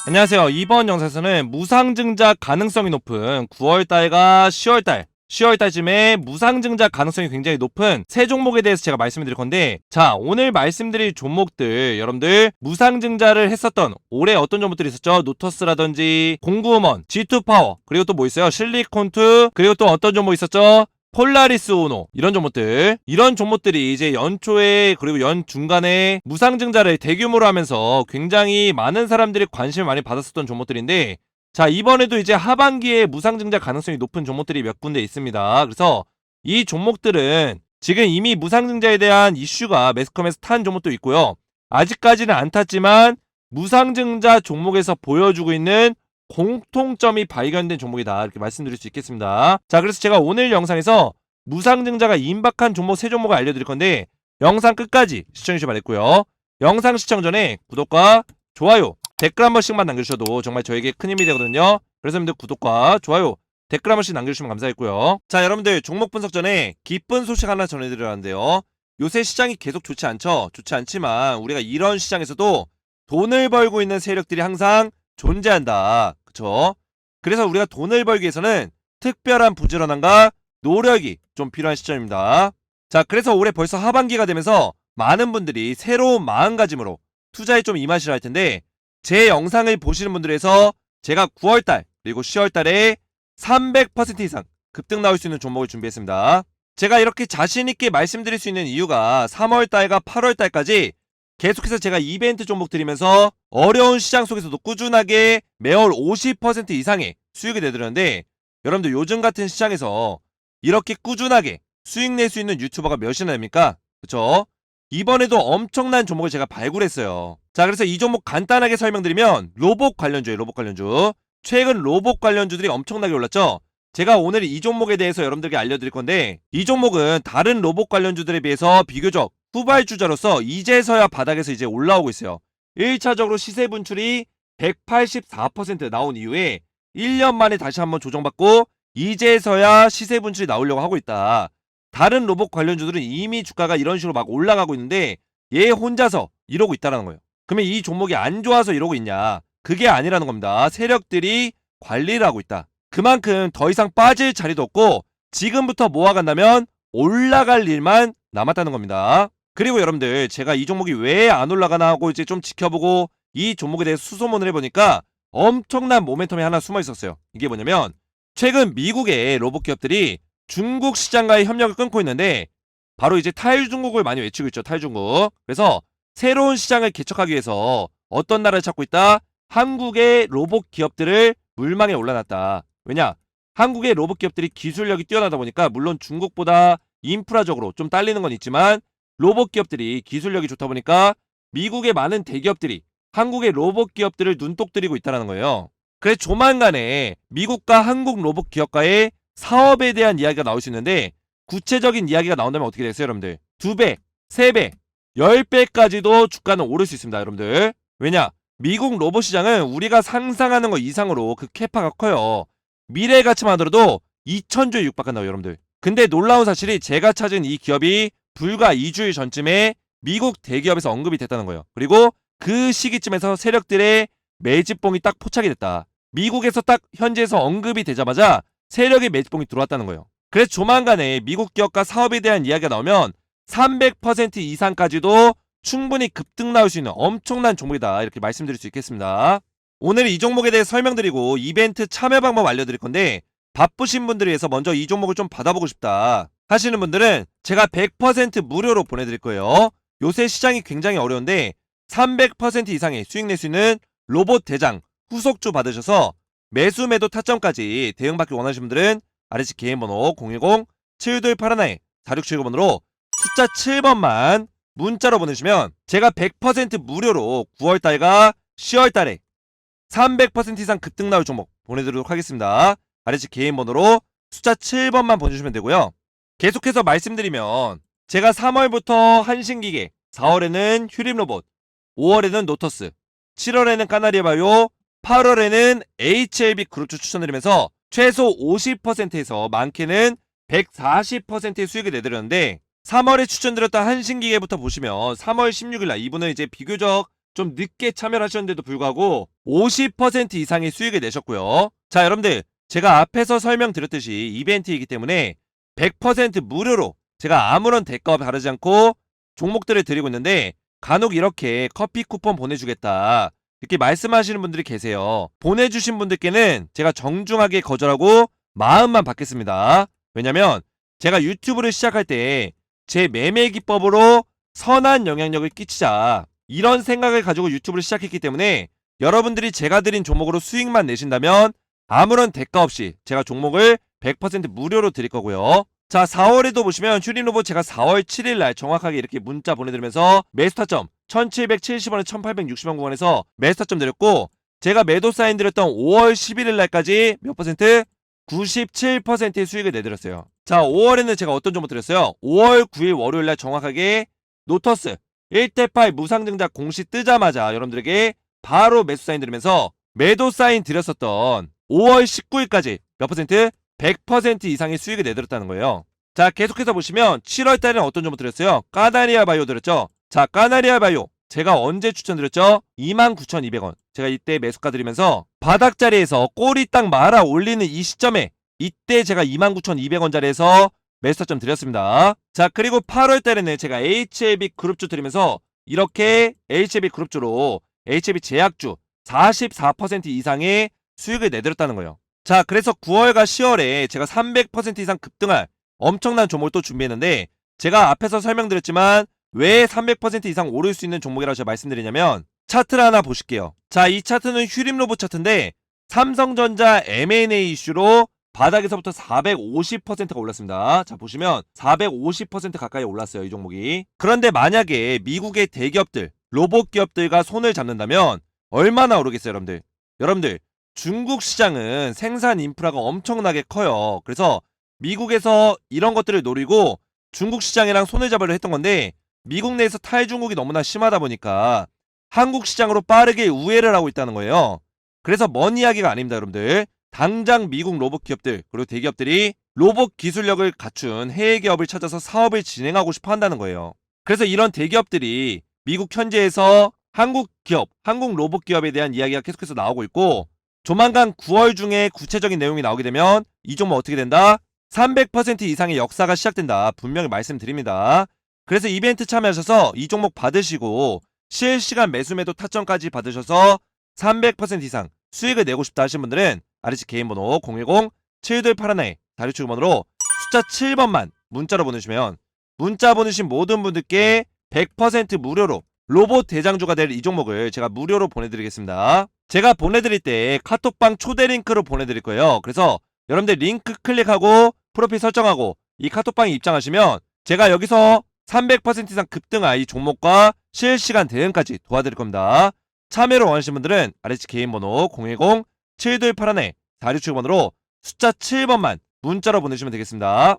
안녕하세요. 이번 영상에서는 무상증자 가능성이 높은 9월달과 10월달쯤에 무상증자 가능성이 굉장히 높은 세 종목에 대해서 제가 말씀을 드릴 건데, 자, 오늘 말씀드릴 종목들, 여러분들 무상증자를 했었던 올해 어떤 종목들이 있었죠? 노터스라든지 공구음원, G2파워, 그리고 또 뭐 있어요? 실리콘2, 그리고 또 어떤 종목 있었죠? 폴라리스 오노, 이런 종목들이 이제 연초에 그리고 연 중간에 무상증자를 대규모로 하면서 굉장히 많은 사람들이 관심을 많이 받았었던 종목들인데, 자, 이번에도 이제 하반기에 무상증자 가능성이 높은 종목들이 몇 군데 있습니다. 그래서 이 종목들은 지금 이미 무상증자에 대한 이슈가 매스컴에서 탄 종목도 있고요, 아직까지는 안 탔지만 무상증자 종목에서 보여주고 있는 공통점이 발견된 종목이다, 이렇게 말씀드릴 수 있겠습니다. 자, 그래서 제가 오늘 영상에서 무상증자가 임박한 종목 3종목을 알려드릴 건데, 영상 끝까지 시청해주시기 바랬고요. 영상 시청 전에 구독과 좋아요, 댓글 한 번씩만 남겨주셔도 정말 저에게 큰 힘이 되거든요. 그래서 여러분들 구독과 좋아요, 댓글 한 번씩 남겨주시면 감사하겠고요. 자, 여러분들 종목 분석 전에 기쁜 소식 하나 전해드려야 하는데요. 요새 시장이 계속 좋지 않죠? 좋지 않지만 우리가 이런 시장에서도 돈을 벌고 있는 세력들이 항상 존재한다. 그쵸? 그래서 우리가 돈을 벌기 위해서는 특별한 부지런함과 노력이 좀 필요한 시점입니다. 자, 그래서 올해 벌써 하반기가 되면서 많은 분들이 새로운 마음가짐으로 투자에 좀 임하시라 할 텐데, 제 영상을 보시는 분들에서 제가 9월달 그리고 10월달에 300% 이상 급등 나올 수 있는 종목을 준비했습니다. 제가 이렇게 자신있게 말씀드릴 수 있는 이유가 3월달과 8월달까지 계속해서 제가 이벤트 종목 드리면서 어려운 시장 속에서도 꾸준하게 매월 50% 이상의 수익을 내드렸는데, 여러분들 요즘 같은 시장에서 이렇게 꾸준하게 수익 낼 수 있는 유튜버가 몇이나 됩니까? 그쵸? 이번에도 엄청난 종목을 제가 발굴했어요. 자, 그래서 이 종목 간단하게 설명드리면 로봇 관련주예요. 로봇 관련주. 최근 로봇 관련주들이 엄청나게 올랐죠? 제가 오늘 이 종목에 대해서 여러분들께 알려드릴 건데, 이 종목은 다른 로봇 관련주들에 비해서 비교적 후발주자로서 이제서야 바닥에서 이제 올라오고 있어요. 1차적으로 시세 분출이 184% 나온 이후에 1년 만에 다시 한번 조정받고 이제서야 시세 분출이 나오려고 하고 있다. 다른 로봇 관련주들은 이미 주가가 이런 식으로 막 올라가고 있는데 얘 혼자서 이러고 있다는 거예요. 그러면 이 종목이 안 좋아서 이러고 있냐? 그게 아니라는 겁니다. 세력들이 관리를 하고 있다. 그만큼 더 이상 빠질 자리도 없고 지금부터 모아간다면 올라갈 일만 남았다는 겁니다. 그리고 여러분들, 제가 이 종목이 왜 안 올라가나 하고 이제 좀 지켜보고 이 종목에 대해 수소문을 해보니까 엄청난 모멘텀이 하나 숨어 있었어요. 이게 뭐냐면, 최근 미국의 로봇 기업들이 중국 시장과의 협력을 끊고 있는데, 바로 이제 탈중국을 많이 외치고 있죠. 탈중국. 그래서 새로운 시장을 개척하기 위해서 어떤 나라를 찾고 있다? 한국의 로봇 기업들을 물망에 올려놨다. 왜냐? 한국의 로봇 기업들이 기술력이 뛰어나다 보니까 물론 중국보다 인프라적으로 좀 딸리는 건 있지만 로봇 기업들이 기술력이 좋다 보니까 미국의 많은 대기업들이 한국의 로봇 기업들을 눈독 들이고 있다는 거예요. 그래서 조만간에 미국과 한국 로봇 기업과의 사업에 대한 이야기가 나올 수 있는데, 구체적인 이야기가 나온다면 어떻게 되겠어요, 여러분들? 2배, 3배, 10배까지도 주가는 오를 수 있습니다, 여러분들. 왜냐? 미국 로봇 시장은 우리가 상상하는 것 이상으로 그 캐파가 커요. 미래 가치만 하더라도 2,000조에 육박한다고, 여러분들. 근데 놀라운 사실이, 제가 찾은 이 기업이 불과 2주일 전쯤에 미국 대기업에서 언급이 됐다는 거예요. 그리고 그 시기쯤에서 세력들의 매집봉이 딱 포착이 됐다. 미국에서 딱 현지에서 언급이 되자마자 세력의 매집봉이 들어왔다는 거예요. 그래서 조만간에 미국 기업과 사업에 대한 이야기가 나오면 300% 이상까지도 충분히 급등 나올 수 있는 엄청난 종목이다, 이렇게 말씀드릴 수 있겠습니다. 오늘 이 종목에 대해 설명드리고 이벤트 참여 방법 알려드릴 건데, 바쁘신 분들을 위해서 먼저 이 종목을 좀 받아보고 싶다 하시는 분들은 제가 100% 무료로 보내드릴 거예요. 요새 시장이 굉장히 어려운데 300% 이상의 수익 낼 수 있는 로봇 대장 후속주 받으셔서 매수 매도 타점까지 대응받기 원하시는 분들은 아래쪽 개인번호 010-7281-4679번으로 숫자 7번만 문자로 보내주시면 제가 100% 무료로 9월달과 10월달에 300% 이상 급등 나올 종목 보내드리도록 하겠습니다. 아래쪽 개인번호로 숫자 7번만 보내주시면 되고요. 계속해서 말씀드리면, 제가 3월부터 한신기계, 4월에는 휴림로봇, 5월에는 노터스, 7월에는 까나리바이오, 8월에는 HLB 그룹주 추천드리면서 최소 50%에서 많게는 140%의 수익을 내드렸는데, 3월에 추천드렸던 한신기계부터 보시면 3월 16일날 이분은 이제 비교적 좀 늦게 참여를 하셨는데도 불구하고 50% 이상의 수익을 내셨고요. 자, 여러분들 제가 앞에서 설명드렸듯이 이벤트이기 때문에 100% 무료로 제가 아무런 대가와 다르지 않고 종목들을 드리고 있는데 간혹 이렇게 커피 쿠폰 보내주겠다 이렇게 말씀하시는 분들이 계세요. 보내주신 분들께는 제가 정중하게 거절하고 마음만 받겠습니다. 왜냐면 제가 유튜브를 시작할 때 제 매매 기법으로 선한 영향력을 끼치자 이런 생각을 가지고 유튜브를 시작했기 때문에 여러분들이 제가 드린 종목으로 수익만 내신다면 아무런 대가 없이 제가 종목을 100% 무료로 드릴 거고요. 자, 4월에도 보시면 휴림로봇 제가 4월 7일날 정확하게 이렇게 문자 보내드리면서 매수타점 1770원에 1860원 구간에서 매수타점 드렸고 제가 매도 사인 드렸던 5월 11일날까지 몇 퍼센트? 97%의 수익을 내드렸어요. 자, 5월에는 제가 어떤 종목 드렸어요? 5월 9일 월요일날 정확하게 노터스 1대8 무상증자 공시 뜨자마자 여러분들에게 바로 매수 사인 드리면서 매도 사인 드렸었던 5월 19일까지 몇 퍼센트? 100% 이상의 수익을 내드렸다는 거예요. 자, 계속해서 보시면 7월달에는 어떤 종목 드렸어요? 까나리아 바이오 드렸죠? 자, 까나리아 바이오 제가 언제 추천드렸죠? 29,200원 제가 이때 매수가 드리면서 바닥자리에서 꼬리 딱 말아 올리는 이 시점에 이때 제가 29,200원 자리에서 매수타점 드렸습니다. 자, 그리고 8월달에는 제가 HLB 그룹주 드리면서 이렇게 HLB 그룹주로 HLB 제약주 44% 이상의 수익을 내드렸다는 거예요. 자, 그래서 9월과 10월에 제가 300% 이상 급등할 엄청난 종목을 또 준비했는데 제가 앞에서 설명드렸지만 왜 300% 이상 오를 수 있는 종목이라고 제가 말씀드리냐면 차트를 하나 보실게요. 자, 이 차트는 휴림로봇 차트인데 삼성전자 M&A 이슈로 바닥에서부터 450%가 올랐습니다. 자, 보시면 450% 가까이 올랐어요, 이 종목이. 그런데 만약에 미국의 대기업들, 로봇 기업들과 손을 잡는다면 얼마나 오르겠어요, 여러분들? 여러분들, 중국 시장은 생산 인프라가 엄청나게 커요. 그래서 미국에서 이런 것들을 노리고 중국 시장이랑 손을 잡으려 했던 건데 미국 내에서 탈중국이 너무나 심하다 보니까 한국 시장으로 빠르게 우회를 하고 있다는 거예요. 그래서 먼 이야기가 아닙니다, 여러분들. 당장 미국 로봇 기업들 그리고 대기업들이 로봇 기술력을 갖춘 해외 기업을 찾아서 사업을 진행하고 싶어 한다는 거예요. 그래서 이런 대기업들이 미국 현지에서 한국 기업, 한국 로봇 기업에 대한 이야기가 계속해서 나오고 있고 조만간 9월 중에 구체적인 내용이 나오게 되면 이 종목 어떻게 된다? 300% 이상의 역사가 시작된다. 분명히 말씀드립니다. 그래서 이벤트 참여하셔서 이 종목 받으시고 실시간 매수매도 타점까지 받으셔서 300% 이상 수익을 내고 싶다 하시는 분들은 아래치 개인번호 010-7281의 다리출번호로 숫자 7번만 문자로 보내주시면 문자 보내신 모든 분들께 100% 무료로 로봇 대장주가 될 이 종목을 제가 무료로 보내드리겠습니다. 제가 보내드릴 때 카톡방 초대 링크로 보내드릴 거예요. 그래서 여러분들 링크 클릭하고 프로필 설정하고 이 카톡방에 입장하시면 제가 여기서 300% 이상 급등할 이 종목과 실시간 대응까지 도와드릴 겁니다. 참여를 원하시는 분들은 아래치 개인번호 010-7281의 4677번으로 숫자 7번만 문자로 보내주시면 되겠습니다.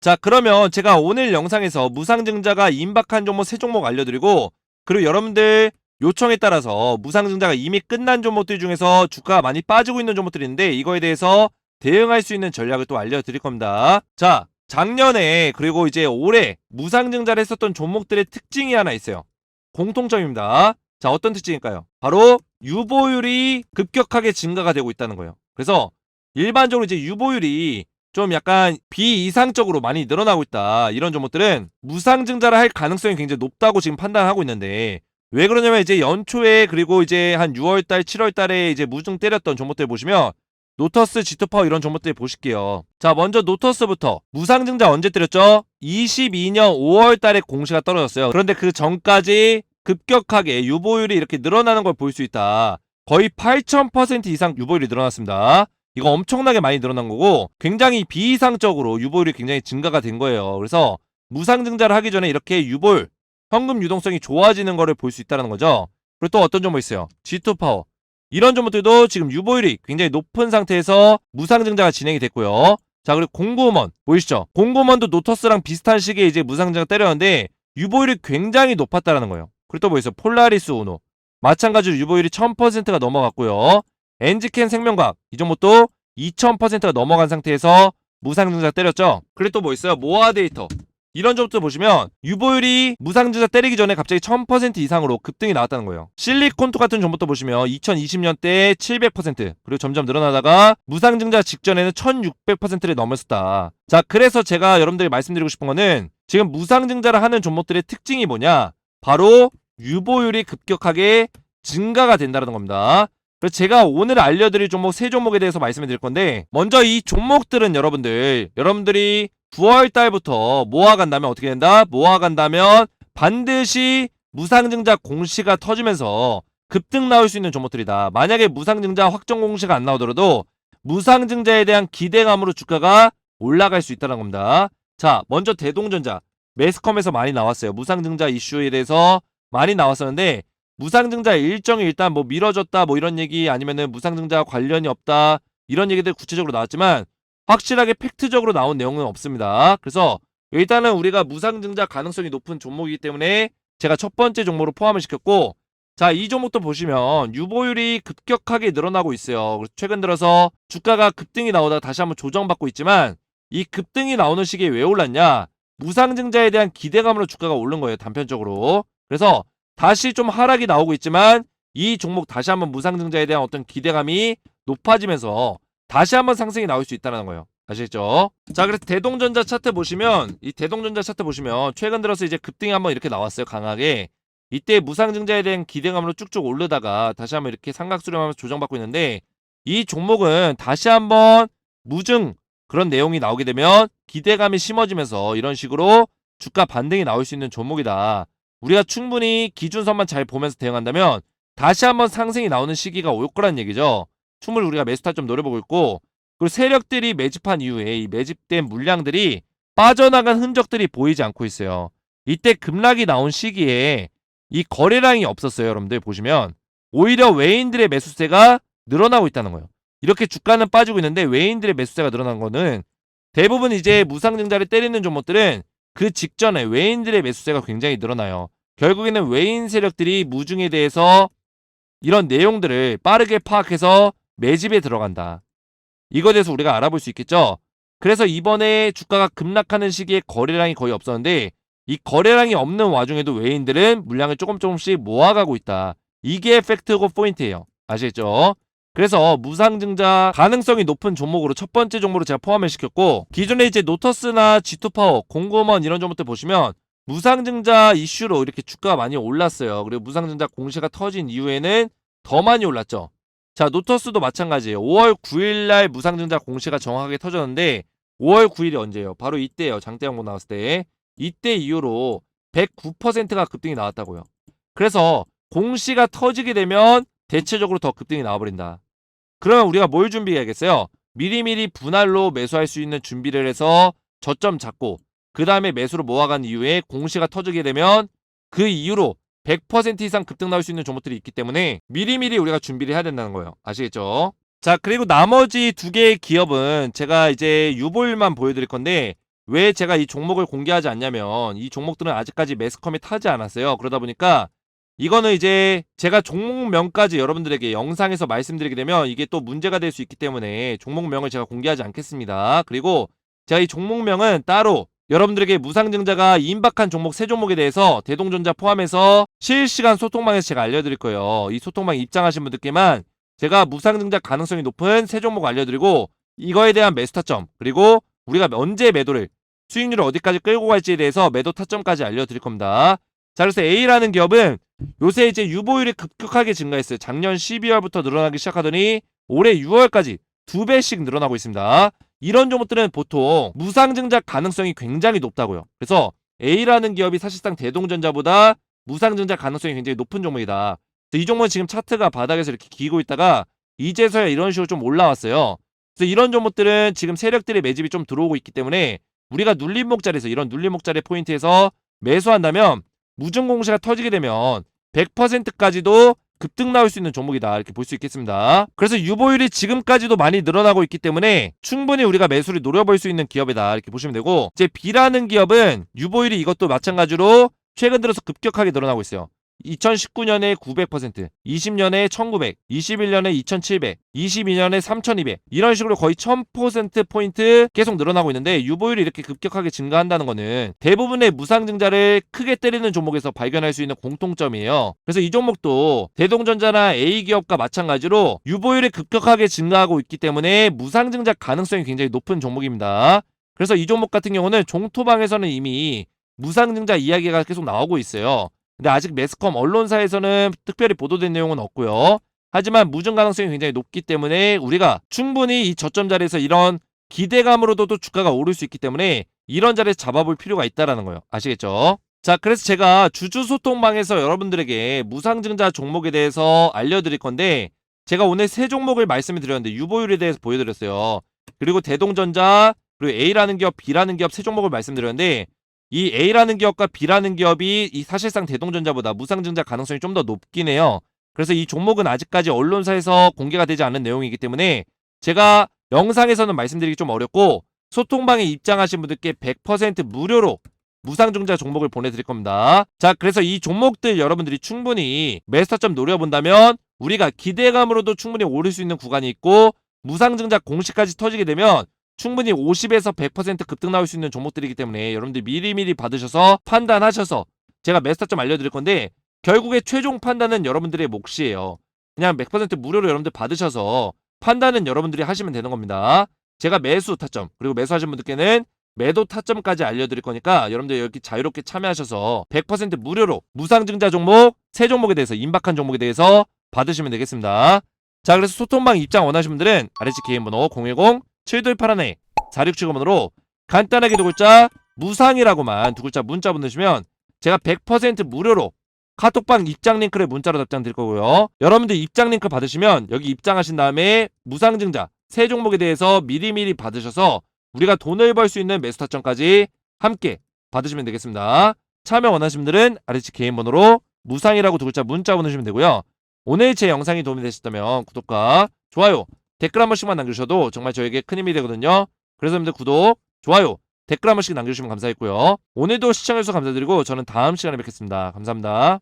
자, 그러면 제가 오늘 영상에서 무상증자가 임박한 종목 3종목 알려드리고 그리고 여러분들 요청에 따라서 무상증자가 이미 끝난 종목들 중에서 주가가 많이 빠지고 있는 종목들이 있는데 이거에 대해서 대응할 수 있는 전략을 또 알려드릴 겁니다. 자, 작년에 그리고 이제 올해 무상증자를 했었던 종목들의 특징이 하나 있어요. 공통점입니다. 자, 어떤 특징일까요? 바로 유보율이 급격하게 증가가 되고 있다는 거예요. 그래서 일반적으로 이제 유보율이 좀 약간 비이상적으로 많이 늘어나고 있다. 이런 종목들은 무상증자를 할 가능성이 굉장히 높다고 지금 판단하고 있는데 왜 그러냐면 이제 연초에 그리고 이제 한 6월달, 7월달에 이제 무증 때렸던 종목들 보시면 노터스, 지투파워 이런 종목들 보실게요. 자, 먼저 노터스부터 무상증자 언제 때렸죠? 22년 5월달에 공시가 떨어졌어요. 그런데 그 전까지 급격하게 유보율이 이렇게 늘어나는 걸 볼 수 있다. 거의 8000% 이상 유보율이 늘어났습니다. 이거 엄청나게 많이 늘어난 거고 굉장히 비이상적으로 유보율이 굉장히 증가가 된 거예요. 그래서 무상증자를 하기 전에 이렇게 유보율, 현금 유동성이 좋아지는 거를 볼 수 있다는 거죠. 그리고 또 어떤 종목 있어요? G2파워. 이런 종목들도 지금 유보율이 굉장히 높은 상태에서 무상증자가 진행이 됐고요. 자, 그리고 공구먼 보이시죠? 공구먼도 노터스랑 비슷한 시기에 이제 무상증자 때렸는데 유보율이 굉장히 높았다라는 거예요. 그리고 또 뭐 있어요? 폴라리스 우노. 마찬가지로 유보율이 1000%가 넘어갔고요. 엔지켄 생명과학 이 종목도 2000%가 넘어간 상태에서 무상증자 때렸죠. 그리고 또 뭐 있어요? 모아데이터. 이런 점부터 보시면 유보율이 무상증자 때리기 전에 갑자기 1000% 이상으로 급등이 나왔다는 거예요. 실리콘토 같은 종목도 보시면 2020년대에 700% 그리고 점점 늘어나다가 무상증자 직전에는 1600%를 넘었었다. 자, 그래서 제가 여러분들에게 말씀드리고 싶은 거는 지금 무상증자를 하는 종목들의 특징이 뭐냐? 바로 유보율이 급격하게 증가가 된다는 겁니다. 그래서 제가 오늘 알려드릴 종목 세 종목에 대해서 말씀을 드릴 건데, 먼저 이 종목들은 여러분들이 9월 달부터 모아간다면 어떻게 된다? 모아간다면 반드시 무상증자 공시가 터지면서 급등 나올 수 있는 종목들이다. 만약에 무상증자 확정 공시가 안 나오더라도 무상증자에 대한 기대감으로 주가가 올라갈 수 있다는 겁니다. 자, 먼저 대동전자. 매스컴에서 많이 나왔어요. 무상증자 이슈에 대해서 많이 나왔었는데, 무상증자 일정이 일단 뭐 미뤄졌다 뭐 이런 얘기, 아니면은 무상증자 관련이 없다 이런 얘기들 구체적으로 나왔지만 확실하게 팩트적으로 나온 내용은 없습니다. 그래서 일단은 우리가 무상증자 가능성이 높은 종목이기 때문에 제가 첫 번째 종목으로 포함을 시켰고, 자, 이 종목도 보시면 유보율이 급격하게 늘어나고 있어요. 최근 들어서 주가가 급등이 나오다가 다시 한번 조정받고 있지만, 이 급등이 나오는 시기에 왜 올랐냐? 무상증자에 대한 기대감으로 주가가 오른 거예요, 단편적으로. 그래서 다시 좀 하락이 나오고 있지만 이 종목 다시 한번 무상증자에 대한 어떤 기대감이 높아지면서 다시 한번 상승이 나올 수 있다는 거예요. 아시겠죠? 자, 그래서 대동전자 차트 보시면, 이 대동전자 차트 보시면 최근 들어서 이제 급등이 한번 이렇게 나왔어요, 강하게. 이때 무상증자에 대한 기대감으로 쭉쭉 오르다가 다시 한번 이렇게 삼각수렴하면서 조정받고 있는데, 이 종목은 다시 한번 무증 그런 내용이 나오게 되면 기대감이 심어지면서 이런 식으로 주가 반등이 나올 수 있는 종목이다. 우리가 충분히 기준선만 잘 보면서 대응한다면 다시 한번 상승이 나오는 시기가 올 거란 얘기죠. 충분히 우리가 매수 타점 노려보고 있고, 그리고 세력들이 매집한 이후에 이 매집된 물량들이 빠져나간 흔적들이 보이지 않고 있어요. 이때 급락이 나온 시기에 이 거래량이 없었어요. 여러분들 보시면 오히려 외인들의 매수세가 늘어나고 있다는 거예요. 이렇게 주가는 빠지고 있는데 외인들의 매수세가 늘어난 거는 대부분 이제 무상증자를 때리는 종목들은 그 직전에 외인들의 매수세가 굉장히 늘어나요. 결국에는 외인 세력들이 무중에 대해서 이런 내용들을 빠르게 파악해서 매집에 들어간다. 이거에 대해서 우리가 알아볼 수 있겠죠? 그래서 이번에 주가가 급락하는 시기에 거래량이 거의 없었는데, 이 거래량이 없는 와중에도 외인들은 물량을 조금씩 모아가고 있다. 이게 팩트고 포인트예요. 아시겠죠? 그래서 무상증자 가능성이 높은 종목으로 첫 번째 종목으로 제가 포함을 시켰고, 기존에 이제 노터스나 G2파워, 공고먼 이런 종목들 보시면 무상증자 이슈로 이렇게 주가가 많이 올랐어요. 그리고 무상증자 공시가 터진 이후에는 더 많이 올랐죠. 자, 노터스도 마찬가지예요. 5월 9일날 무상증자 공시가 정확하게 터졌는데 5월 9일이 언제예요? 바로 이때예요. 장대 항목 나왔을 때. 이때 이후로 109%가 급등이 나왔다고요. 그래서 공시가 터지게 되면 대체적으로 더 급등이 나와버린다. 그러면 우리가 뭘 준비해야겠어요? 미리미리 분할로 매수할 수 있는 준비를 해서 저점 잡고 그 다음에 매수로 모아간 이후에 공시가 터지게 되면 그 이후로 100% 이상 급등 나올 수 있는 종목들이 있기 때문에 미리미리 우리가 준비를 해야 된다는 거예요. 아시겠죠? 자, 그리고 나머지 두 개의 기업은 제가 이제 유보율만 보여드릴 건데, 왜 제가 이 종목을 공개하지 않냐면 이 종목들은 아직까지 매스컴에 타지 않았어요. 그러다 보니까 이거는 이제 제가 종목명까지 여러분들에게 영상에서 말씀드리게 되면 이게 또 문제가 될 수 있기 때문에 종목명을 제가 공개하지 않겠습니다. 그리고 제가 이 종목명은 따로 여러분들에게 무상증자가 임박한 종목 세 종목에 대해서 대동전자 포함해서 실시간 소통방에서 제가 알려드릴 거예요. 이 소통방에 입장하신 분들께만 제가 무상증자 가능성이 높은 세 종목 알려드리고, 이거에 대한 매수 타점, 그리고 우리가 언제 매도를, 수익률을 어디까지 끌고 갈지에 대해서 매도 타점까지 알려드릴 겁니다. 자, 그래서 A라는 기업은 요새 이제 유보율이 급격하게 증가했어요. 작년 12월부터 늘어나기 시작하더니 올해 6월까지 2배씩 늘어나고 있습니다. 이런 종목들은 보통 무상증자 가능성이 굉장히 높다고요. 그래서 A라는 기업이 사실상 대동전자보다 무상증자 가능성이 굉장히 높은 종목이다. 이 종목은 지금 차트가 바닥에서 이렇게 기고 있다가 이제서야 이런 식으로 좀 올라왔어요. 그래서 이런 종목들은 지금 세력들의 매집이 좀 들어오고 있기 때문에 우리가 눌림목 자리에서, 이런 눌림목 자리 포인트에서 매수한다면 무증공시가 터지게 되면 100%까지도 급등 나올 수 있는 종목이다, 이렇게 볼 수 있겠습니다. 그래서 유보율이 지금까지도 많이 늘어나고 있기 때문에 충분히 우리가 매수를 노려볼 수 있는 기업이다, 이렇게 보시면 되고, 이제 B라는 기업은 유보율이 이것도 마찬가지로 최근 들어서 급격하게 늘어나고 있어요. 2019년에 900%, 20년에 1900, 21년에 2700, 22년에 3200 이런 식으로 거의 1000%포인트 계속 늘어나고 있는데 유보율이 이렇게 급격하게 증가한다는 거는 대부분의 무상증자를 크게 때리는 종목에서 발견할 수 있는 공통점이에요. 그래서 이 종목도 대동전자나 A기업과 마찬가지로 유보율이 급격하게 증가하고 있기 때문에 무상증자 가능성이 굉장히 높은 종목입니다. 그래서 이 종목 같은 경우는 종토방에서는 이미 무상증자 이야기가 계속 나오고 있어요. 근데 아직 매스컴 언론사에서는 특별히 보도된 내용은 없고요. 하지만 무증 가능성이 굉장히 높기 때문에 우리가 충분히 이 저점 자리에서 이런 기대감으로도 또 주가가 오를 수 있기 때문에 이런 자리에서 잡아볼 필요가 있다라는 거예요. 아시겠죠? 자, 그래서 제가 주주소통방에서 여러분들에게 무상증자 종목에 대해서 알려드릴 건데 제가 오늘 세 종목을 말씀을 드렸는데 유보율에 대해서 보여드렸어요. 그리고 대동전자, 그리고 A라는 기업, B라는 기업 세 종목을 말씀드렸는데 이 A라는 기업과 B라는 기업이 이 사실상 대동전자보다 무상증자 가능성이 좀 더 높긴 해요. 그래서 이 종목은 아직까지 언론사에서 공개가 되지 않은 내용이기 때문에 제가 영상에서는 말씀드리기 좀 어렵고 소통방에 입장하신 분들께 100% 무료로 무상증자 종목을 보내드릴 겁니다. 자, 그래서 이 종목들 여러분들이 충분히 매스터점 노려본다면 우리가 기대감으로도 충분히 오를 수 있는 구간이 있고 무상증자 공시까지 터지게 되면 충분히 50에서 100% 급등 나올 수 있는 종목들이기 때문에 여러분들 미리미리 받으셔서 판단하셔서 제가 매스터점 알려드릴 건데 결국에 최종 판단은 여러분들의 몫이에요. 그냥 100% 무료로 여러분들 받으셔서 판단은 여러분들이 하시면 되는 겁니다. 제가 매수 타점 그리고 매수하신 분들께는 매도 타점까지 알려드릴 거니까 여러분들 여기 자유롭게 참여하셔서 100% 무료로 무상증자 종목 세 종목에 대해서 임박한 종목에 대해서 받으시면 되겠습니다. 자, 그래서 소통방 입장 원하시는 분들은 아래쪽 개인번호 010-7281에 4675번으로 간단하게 두 글자 무상이라고만 두 글자 문자 보내주시면 제가 100% 무료로 카톡방 입장 링크를 문자로 답장 드릴 거고요. 여러분들 입장 링크 받으시면 여기 입장하신 다음에 무상증자 세 종목에 대해서 미리미리 받으셔서 우리가 돈을 벌 수 있는 매수 타점까지 함께 받으시면 되겠습니다. 참여 원하시는 분들은 아래쪽 개인번호로 무상이라고 두 글자 문자 보내주시면 되고요. 오늘 제 영상이 도움이 되셨다면 구독과 좋아요, 댓글 한 번씩만 남겨주셔도 정말 저에게 큰 힘이 되거든요. 그래서 여러분들 구독, 좋아요, 댓글 한 번씩 남겨주시면 감사했고요. 오늘도 시청해주셔서 감사드리고 저는 다음 시간에 뵙겠습니다. 감사합니다.